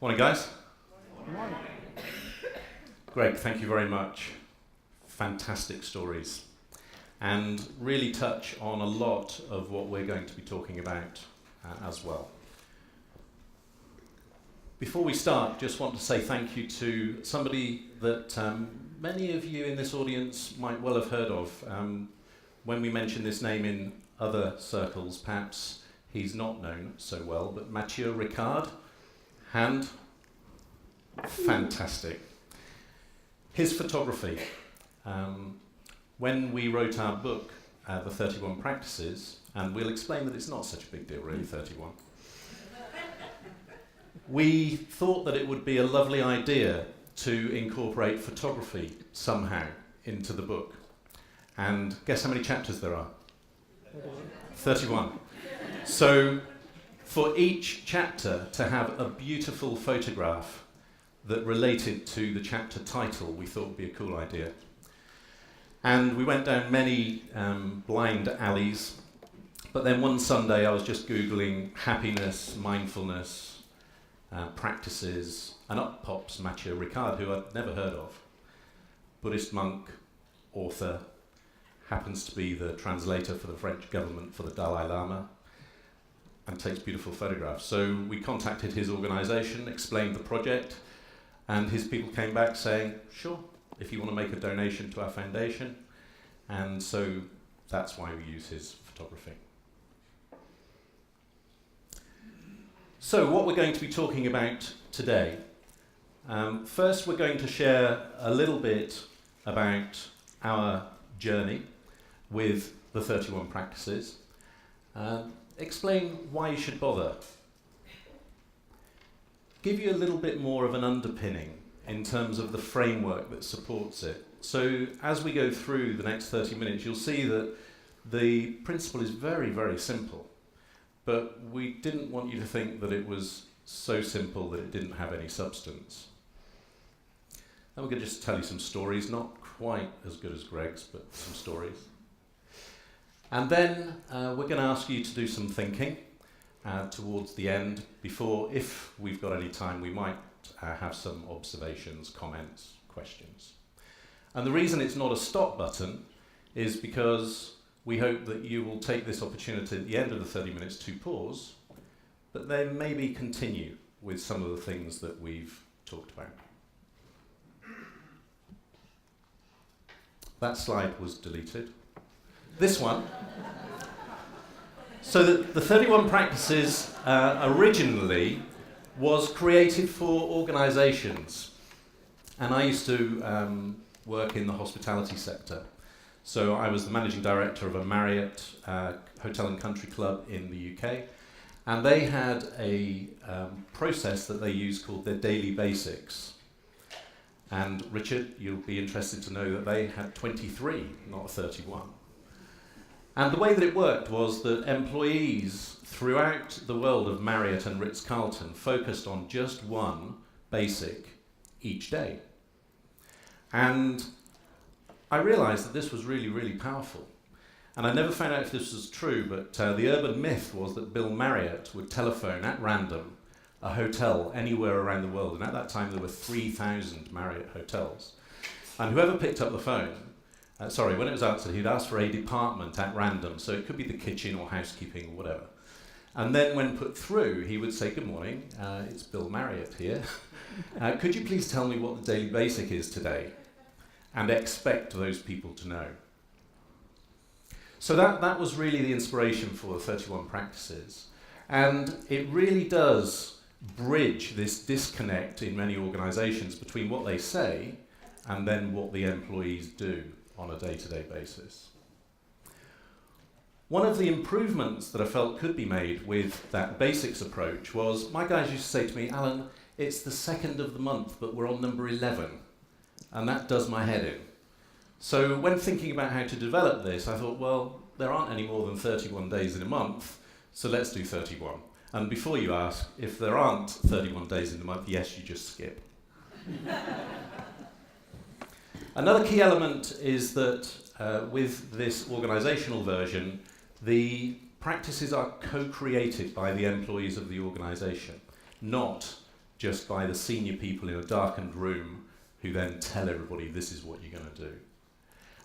Morning, guys. Morning. Greg, thank you very much. Fantastic stories. And really touch on a lot of what we're going to be talking about as well. Before we start, just want to say thank you to somebody that many of you in this audience might well have heard of. When we mention this name in other circles, perhaps he's not known so well, but Mathieu Ricard, hand, fantastic. His photography. When we wrote our book, The 31 Practices, and we'll explain that it's not such a big deal, really, 31. We thought that it would be a lovely idea to incorporate photography somehow into the book. And guess how many chapters there are? 31. So for each chapter to have a beautiful photograph that related to the chapter title, we thought would be a cool idea. And we went down many blind alleys, but then one Sunday I was just Googling happiness, mindfulness, practices, and up pops Mathieu Ricard, who I'd never heard of. Buddhist monk, author, happens to be the translator for the French government for the Dalai Lama, and takes beautiful photographs. So we contacted his organisation, explained the project, and his people came back saying, sure, if you want to make a donation to our foundation. And so that's why we use his photography. So what we're going to be talking about today. First, we're going to share a little bit about our journey with the 31 practices. Explain why you should bother. Give you a little bit more of an underpinning in terms of the framework that supports it. So as we go through the next 30 minutes, you'll see that the principle is very, very simple. But we didn't want you to think that it was so simple that it didn't have any substance. Then we're going to just tell you some stories, not quite as good as Greg's, but some stories. And then we're going to ask you to do some thinking towards the end. Before, if we've got any time, we might have some observations, comments, questions. And the reason it's not a stop button is because we hope that you will take this opportunity at the end of the 30 minutes to pause, but then maybe continue with some of the things that we've talked about. That slide was deleted. This one. So the 31 Practices originally was created for organisations. And I used to work in the hospitality sector. So I was the managing director of a Marriott hotel and country club in the UK. And they had a process that they used called their daily basics. And Richard, you'll be interested to know that they had 23, not 31. And the way that it worked was that employees throughout the world of Marriott and Ritz-Carlton focused on just one basic each day. And I realised that this was really, really powerful. And I never found out if this was true, but the urban myth was that Bill Marriott would telephone at random a hotel anywhere around the world. And at that time, there were 3,000 Marriott hotels. And whoever picked up the phone, when it was answered, he'd ask for a department at random. So it could be the kitchen or housekeeping or whatever. And then when put through, he would say, good morning, it's Bill Marriott here. Could you please tell me what the daily basic is today? And expect those people to know. So that was really the inspiration for the 31 Practices. And it really does bridge this disconnect in many organisations between what they say and then what the employees do on a day-to-day basis. One of the improvements that I felt could be made with that basics approach was, my guys used to say to me, Alan, it's the 2nd of the month, but we're on number 11. And that does my head in. So when thinking about how to develop this, I thought, well, there aren't any more than 31 days in a month, so let's do 31. And before you ask, if there aren't 31 days in a month, yes, you just skip. Another key element is that with this organisational version, the practices are co-created by the employees of the organisation, not just by the senior people in a darkened room who then tell everybody this is what you're going to do.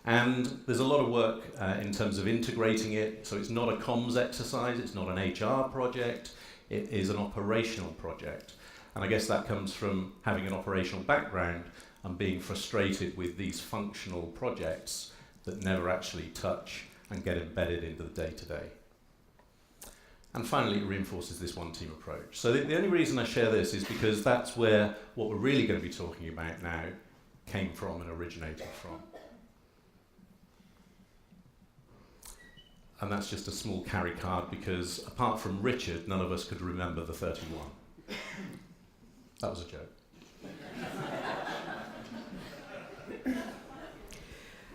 And there's a lot of work in terms of integrating it, so it's not a comms exercise, it's not an HR project, it is an operational project. And I guess that comes from having an operational background and being frustrated with these functional projects that never actually touch and get embedded into the day-to-day. And finally, it reinforces this one-team approach. So the only reason I share this is because that's where what we're really going to be talking about now came from and originated from. And that's just a small carry card because apart from Richard, none of us could remember the 31. That was a joke.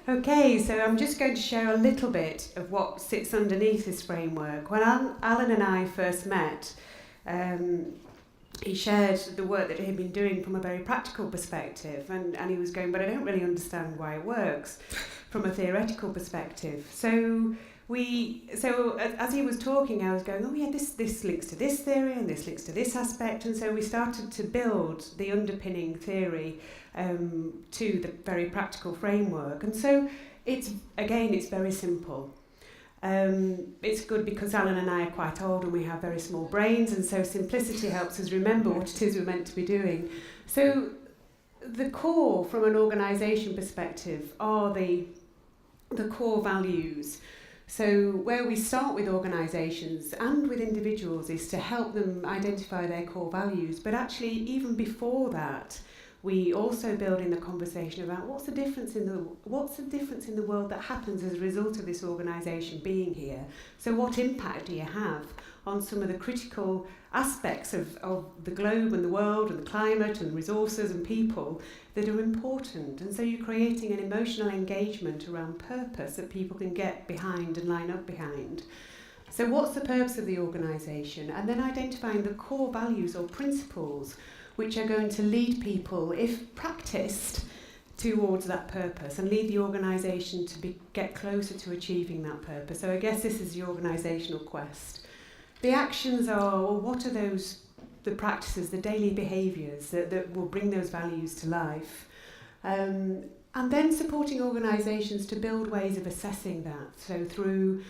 Okay, so I'm just going to share a little bit of what sits underneath this framework. When Alan and I first met, he shared the work that he'd been doing from a very practical perspective, and he was going, but I don't really understand why it works from a theoretical perspective. So as he was talking, I was going, oh yeah, this links to this theory and this links to this aspect, and so we started to build the underpinning theory to the very practical framework. And so it's very simple. It's good because Alan and I are quite old and we have very small brains, and so simplicity helps us remember what it is we're meant to be doing. So the core from an organisation perspective are the core values. So where we start with organisations and with individuals is to help them identify their core values, but actually even before that we also build in the conversation about what's the difference in the world that happens as a result of this organisation being here. So what impact do you have on some of the critical aspects of the globe and the world and the climate and resources and people that are important? And so you're creating an emotional engagement around purpose that people can get behind and line up behind. So what's the purpose of the organisation? And then identifying the core values or principles which are going to lead people, if practiced, towards that purpose and lead the organisation to get closer to achieving that purpose. So I guess this is the organisational quest. The actions are, well, what are the practices, the daily behaviours that will bring those values to life? And then supporting organisations to build ways of assessing that. So through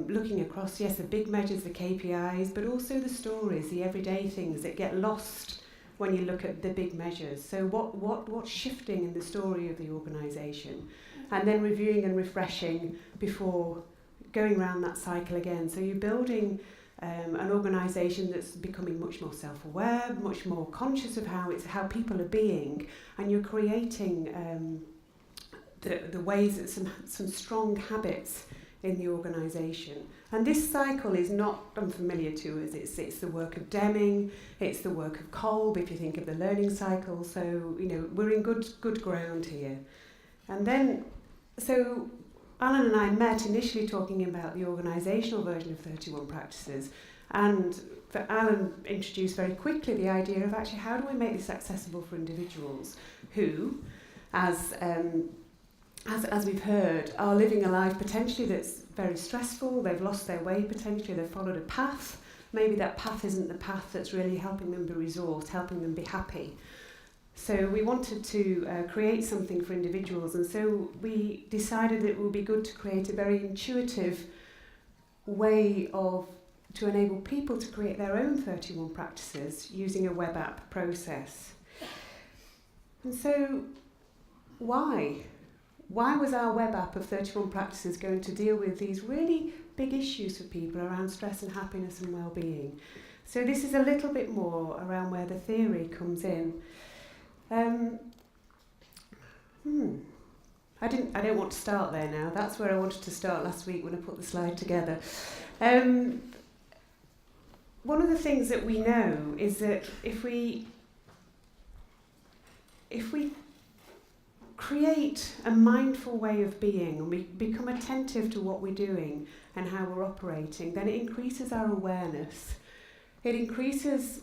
looking across, yes, the big measures, the KPIs, but also the stories, the everyday things that get lost when you look at the big measures. So what's shifting in the story of the organisation? And then reviewing and refreshing before going around that cycle again. So you're building an organisation that's becoming much more self-aware, much more conscious of how people are being, and you're creating the ways that some strong habits in the organisation. And this cycle is not unfamiliar to us. It's the work of Deming, it's the work of Kolb, if you think of the learning cycle. So, we're in good ground here. And then, so Alan and I met initially talking about the organisational version of 31 practices, and Alan introduced very quickly the idea of actually how do we make this accessible for individuals who, as we've heard, are living a life potentially that's very stressful, they've lost their way potentially, they've followed a path, maybe that path isn't the path that's really helping them be resourced, helping them be happy. So we wanted to create something for individuals, and so we decided that it would be good to create a very intuitive way to enable people to create their own 31 practices using a web app process. And so why? Why was our web app of 31 practices going to deal with these really big issues for people around stress and happiness and well-being? So this is a little bit more around where the theory comes in. I don't want to start there now. That's where I wanted to start last week when I put the slide together. One of the things that we know is that if we create a mindful way of being and we become attentive to what we're doing and how we're operating, then it increases our awareness. It increases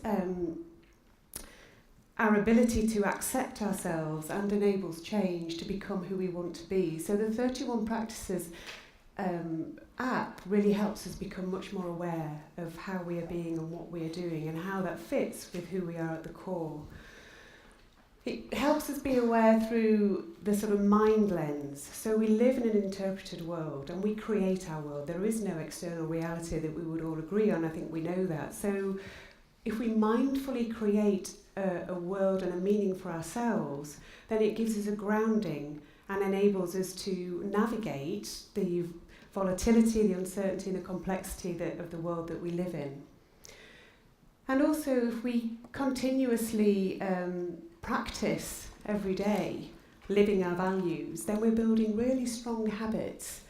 our ability to accept ourselves and enables change to become who we want to be. So the 31 practices app really helps us become much more aware of how we are being and what we are doing and how that fits with who we are at the core. It helps us be aware through the sort of mind lens. So we live in an interpreted world and we create our world. There is no external reality that we would all agree on. I think we know that. So if we mindfully create a world and a meaning for ourselves, then it gives us a grounding and enables us to navigate the volatility, the uncertainty, and the complexity of the world that we live in. And also, if we continuously practice every day living our values, then we're building really strong habits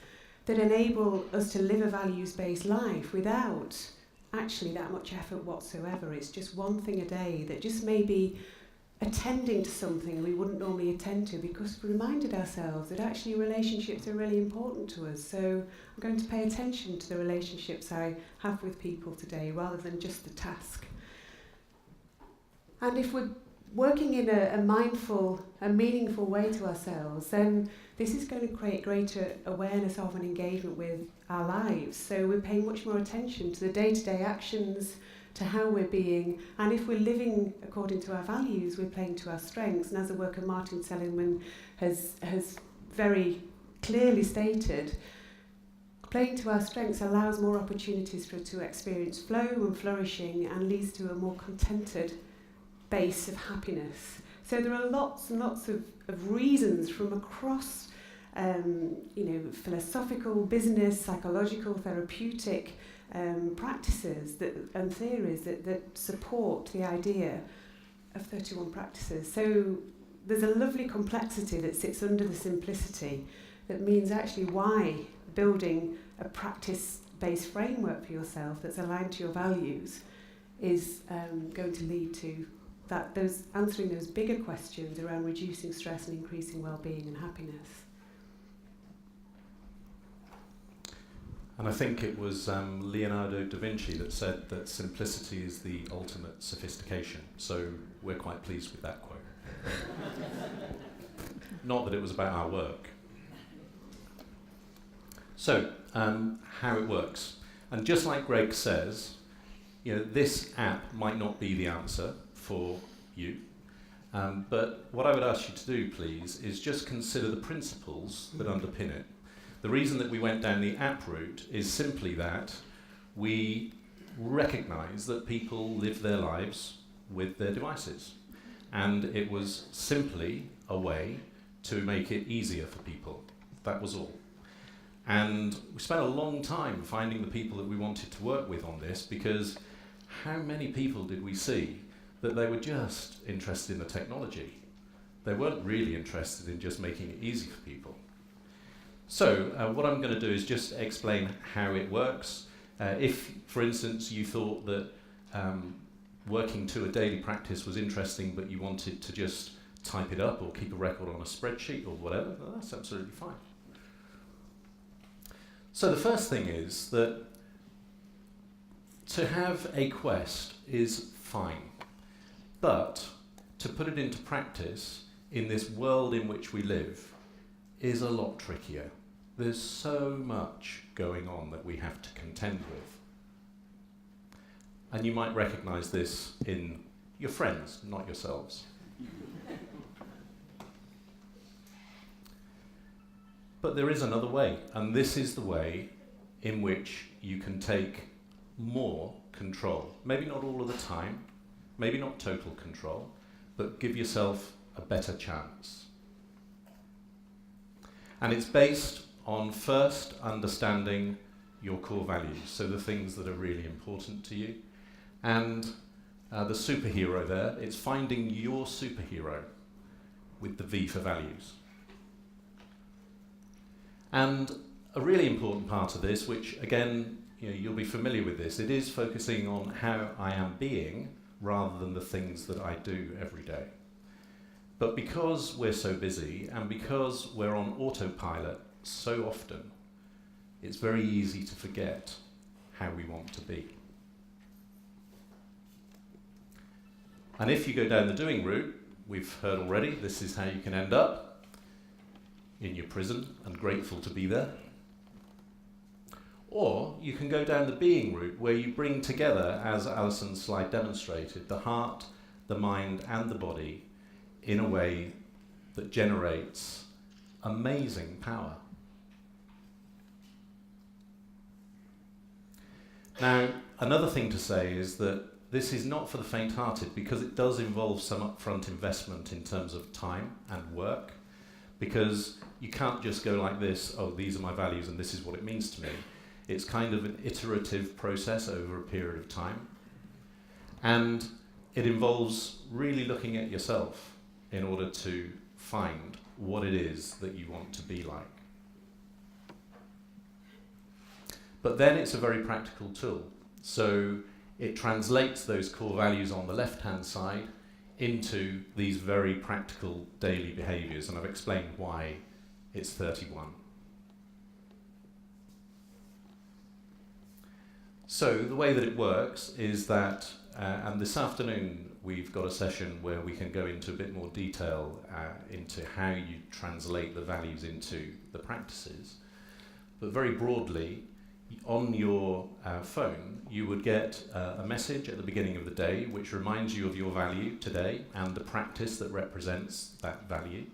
that enable us to live a values-based life without actually that much effort whatsoever. It's just one thing a day that just may be attending to something we wouldn't normally attend to because we reminded ourselves that actually relationships are really important to us. So I'm going to pay attention to the relationships I have with people today rather than just the task. And if we're working in a mindful and meaningful way to ourselves, then this is going to create greater awareness of and engagement with our lives. So we're paying much more attention to the day-to-day actions, to how we're being, and if we're living according to our values, we're playing to our strengths. And as the work of Martin Seligman has very clearly stated, playing to our strengths allows more opportunities for us to experience flow and flourishing and leads to a more contented base of happiness. So there are lots and lots of reasons from across philosophical, business, psychological, therapeutic practices and theories that support the idea of 31 practices. So there's a lovely complexity that sits under the simplicity that means actually why building a practice-based framework for yourself that's aligned to your values is going to lead to answering those bigger questions around reducing stress and increasing well-being and happiness. And I think it was Leonardo da Vinci that said that simplicity is the ultimate sophistication. So we're quite pleased with that quote. Not that it was about our work. So, how it works. And just like Greg says, this app might not be the answer for you. But what I would ask you to do, please, is just consider the principles that underpin it. The reason that we went down the app route is simply that we recognise that people live their lives with their devices. And it was simply a way to make it easier for people. That was all. And we spent a long time finding the people that we wanted to work with on this, because how many people did we see that they were just interested in the technology? They weren't really interested in just making it easy for people. So what I'm going to do is just explain how it works. If, for instance, you thought that working to a daily practice was interesting, but you wanted to just type it up or keep a record on a spreadsheet or whatever, well, that's absolutely fine. So the first thing is that to have a quest is fine, but to put it into practice in this world in which we live is a lot trickier. There's so much going on that we have to contend with. And you might recognise this in your friends, not yourselves. But there is another way, and this is the way in which you can take more control. Maybe not all of the time, maybe not total control, but give yourself a better chance. And it's based on first understanding your core values, so the things that are really important to you. And the superhero there, it's finding your superhero with the V for values. And a really important part of this, which again, you'll be familiar with this, it is focusing on how I am being rather than the things that I do every day. But because we're so busy and because we're on autopilot so often, it's very easy to forget how we want to be. And if you go down the doing route, we've heard already, this is how you can end up in your prison and grateful to be there. Or you can go down the being route, where you bring together, as Alison's slide demonstrated, the heart, the mind, and the body in a way that generates amazing power. Now, another thing to say is that this is not for the faint-hearted, because it does involve some upfront investment in terms of time and work, because you can't just go like this, oh, these are my values and this is what it means to me. It's kind of an iterative process over a period of time. And it involves really looking at yourself in order to find what it is that you want to be like. But then it's a very practical tool. So it translates those core values on the left-hand side into these very practical daily behaviors, and I've explained why it's 31. So the way that it works is that, and this afternoon we've got a session where we can go into a bit more detail into how you translate the values into the practices. But very broadly, on your phone, you would get a message at the beginning of the day which reminds you of your value today and the practice that represents that value.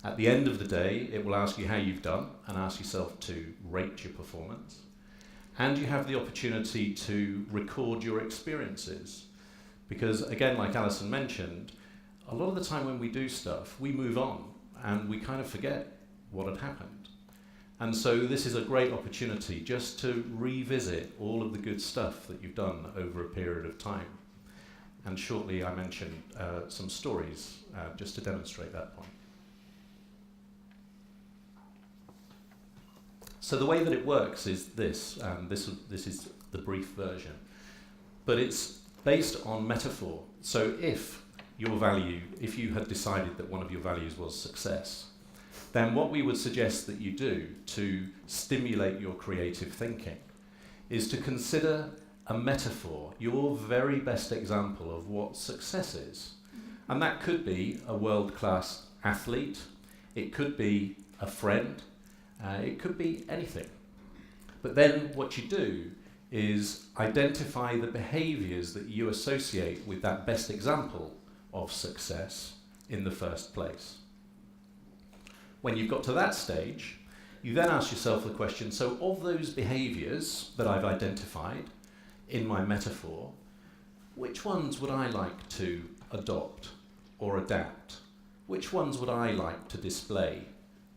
At the end of the day, it will ask you how you've done and ask yourself to rate your performance. And you have the opportunity to record your experiences. Because again, like Alison mentioned, a lot of the time when we do stuff, we move on and we kind of forget what had happened. And so this is a great opportunity just to revisit all of the good stuff that you've done over a period of time. And shortly I mentioned some stories just to demonstrate that point. So the way that it works is this, and this is the brief version, but it's based on metaphor. So if you had decided that one of your values was success, then what we would suggest that you do to stimulate your creative thinking is to consider a metaphor, your very best example of what success is. And that could be a world-class athlete, it could be a friend, it could be anything. But then what you do is identify the behaviours that you associate with that best example of success in the first place. When you've got to that stage, you then ask yourself the question, so of those behaviours that I've identified in my metaphor, which ones would I like to adopt or adapt? Which ones would I like to display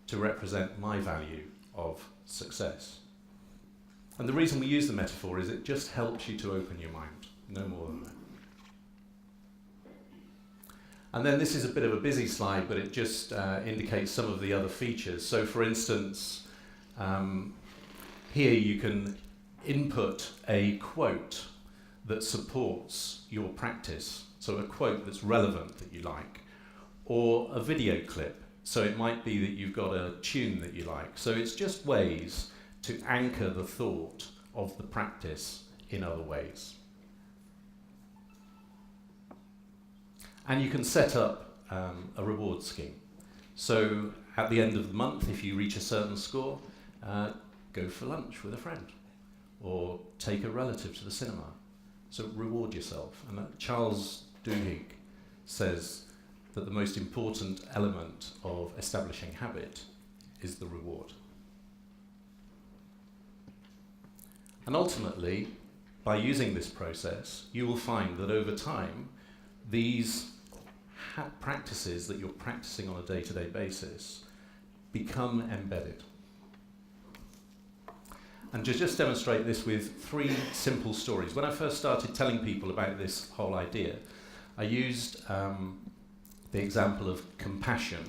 to represent my value of success? And the reason we use the metaphor is it just helps you to open your mind, no more than that. And then this is a bit of a busy slide, but it just indicates some of the other features. So for instance, here you can input a quote that supports your practice, so a quote that's relevant that you like, or a video clip. So it might be that you've got a tune that you like. So it's just ways to anchor the thought of the practice in other ways. And you can set up a reward scheme. So at the end of the month, if you reach a certain score, go for lunch with a friend or take a relative to the cinema. So reward yourself. And Charles Duhigg says that the most important element of establishing habit is the reward. And ultimately, by using this process, you will find that over time, these practices that you're practicing on a day-to-day basis become embedded. And to just demonstrate this with 3 simple stories. When I first started telling people about this whole idea, I used the example of compassion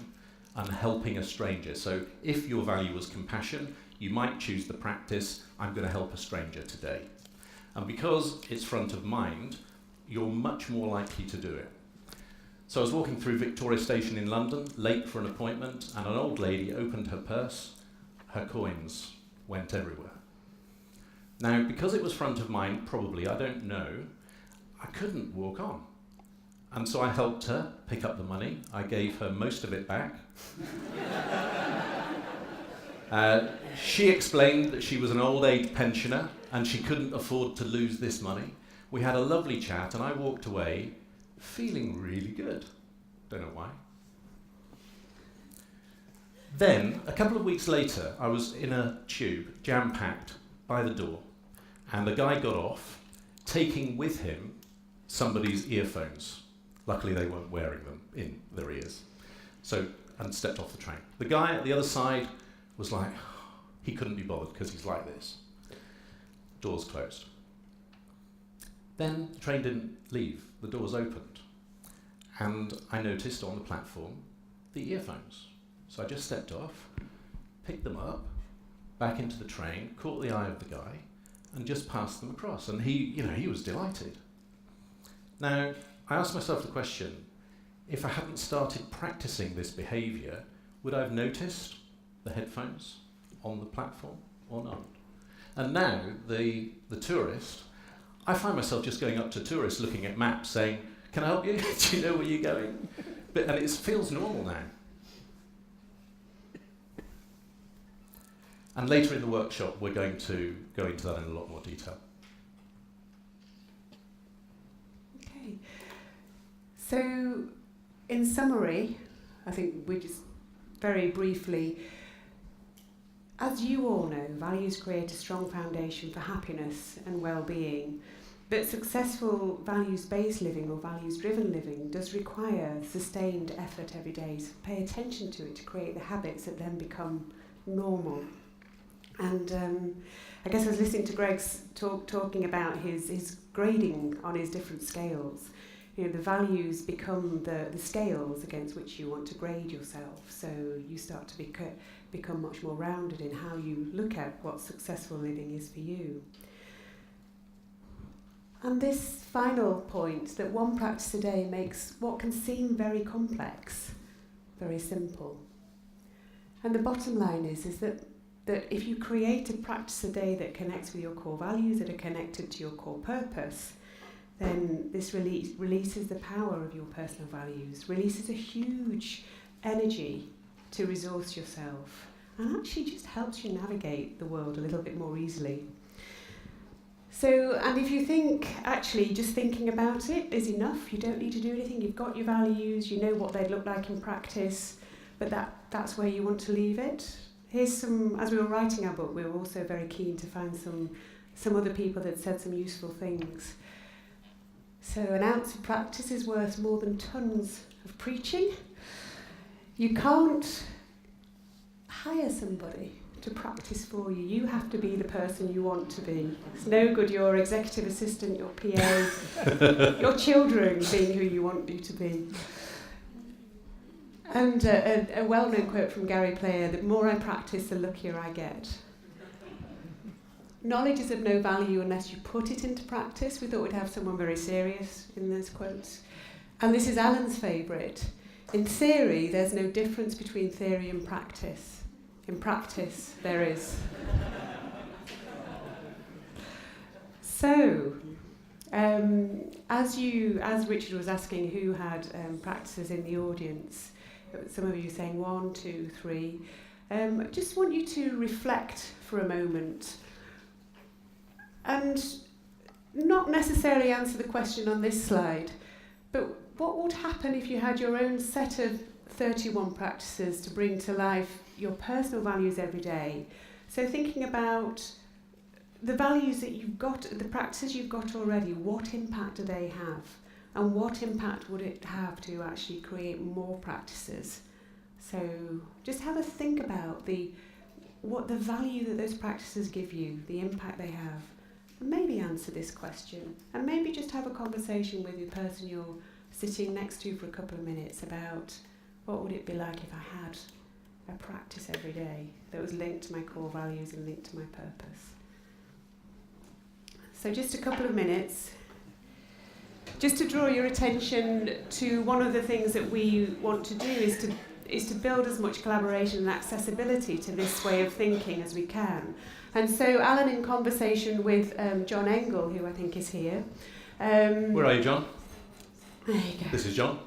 and helping a stranger. So if your value was compassion, you might choose the practice, I'm going to help a stranger today. And because it's front of mind, you're much more likely to do it. So I was walking through Victoria Station in London, late for an appointment, and an old lady opened her purse. Her coins went everywhere. Now, because it was front of mind, probably, I don't know, I couldn't walk on. And so I helped her pick up the money. I gave her most of it back. She explained that she was an old age pensioner and she couldn't afford to lose this money. We had a lovely chat and I walked away feeling really good. Don't know why. Then, a couple of weeks later, I was in a tube, jam-packed, by the door, and a guy got off, taking with him somebody's earphones. Luckily, they weren't wearing them in their ears. And stepped off the train. The guy at the other side was like, he couldn't be bothered because he's like this. Doors closed. Then the train didn't leave. The doors opened. And I noticed on the platform the earphones. So I just stepped off, picked them up, back into the train, caught the eye of the guy, and just passed them across. And he was delighted. Now, I asked myself the question, if I hadn't started practicing this behaviour, would I have noticed the headphones on the platform or not? And now, the tourist, I find myself just going up to tourists looking at maps saying, can I help you? Do you know where you're going? And it feels normal now. And later in the workshop, we're going to go into that in a lot more detail. Okay. So, in summary, I think we just very briefly, as you all know, values create a strong foundation for happiness and well-being, but successful values-based living or values-driven living does require sustained effort every day. So pay attention to it to create the habits that then become normal. And I guess I was listening to Greg's talking about his grading on his different scales. You know, the values become the scales against which you want to grade yourself. So you start to become much more rounded in how you look at what successful living is for you. And this final point, that one practice a day makes what can seem very complex very simple. And the bottom line is that if you create a practice a day that connects with your core values, that are connected to your core purpose, then this releases the power of your personal values, releases a huge energy to resource yourself, and actually just helps you navigate the world a little bit more easily. So, and if you think, actually, just thinking about it is enough, you don't need to do anything, you've got your values, you know what they'd look like in practice, but that's where you want to leave it. Here's some, as we were writing our book, we were also very keen to find some other people that said some useful things. So an ounce of practice is worth more than tons of preaching. You can't hire somebody to practice for you. You have to be the person you want to be. It's no good your executive assistant, your PA, your children being who you want you to be. And a well-known quote from Gary Player, the more I practice, the luckier I get. Knowledge is of no value unless you put it into practice. We thought we'd have someone very serious in those quotes. And this is Alan's favourite. In theory, there's no difference between theory and practice. In practice, there is. So, as Richard was asking who had practices in the audience, some of you saying 1, 2, 3, I just want you to reflect for a moment and not necessarily answer the question on this slide, but what would happen if you had your own set of 31 practices to bring to life your personal values every day? So thinking about the values that you've got, the practices you've got already, what impact do they have? And what impact would it have to actually create more practices? So just have a think about what the value that those practices give you, the impact they have. And maybe answer this question. And maybe just have a conversation with the person you're sitting next to for a couple of minutes about what would it be like if I had a practice every day that was linked to my core values and linked to my purpose. So just a couple of minutes. Just to draw your attention to one of the things that we want to do is to build as much collaboration and accessibility to this way of thinking as we can. And so Alan, in conversation with John Engel, who I think is here. Where are you, John? There you go. This is John.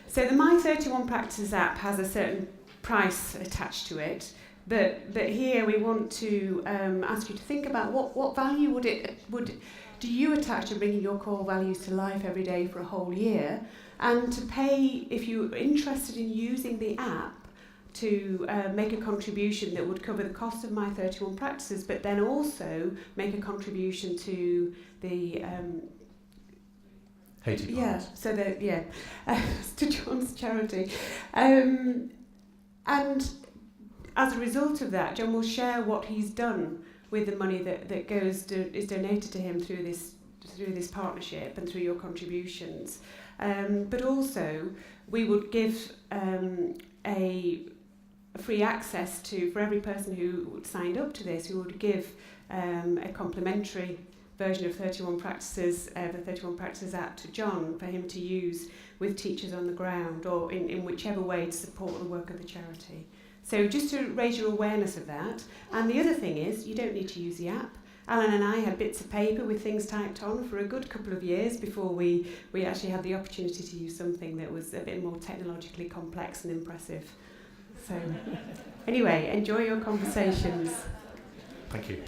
So the My 31 Practices app has a certain price attached to it, But here we want to ask you to think about what value do you attach to bringing your core values to life every day for a whole year, and to pay, if you're interested in using the app, to make a contribution that would cover the cost of my 31 practices, but then also make a contribution to the Haiti to John's charity, and as a result of that, John will share what he's done with the money that is donated to him through this partnership and through your contributions. But also, we would give a free access for every person who signed up to this, we would give a complimentary version of 31 Practices, the 31 Practices app to John for him to use with teachers on the ground, or in whichever way to support the work of the charity. So just to raise your awareness of that. And the other thing is, you don't need to use the app. Alan and I had bits of paper with things typed on for a good couple of years before we actually had the opportunity to use something that was a bit more technologically complex and impressive. So anyway, enjoy your conversations. Thank you.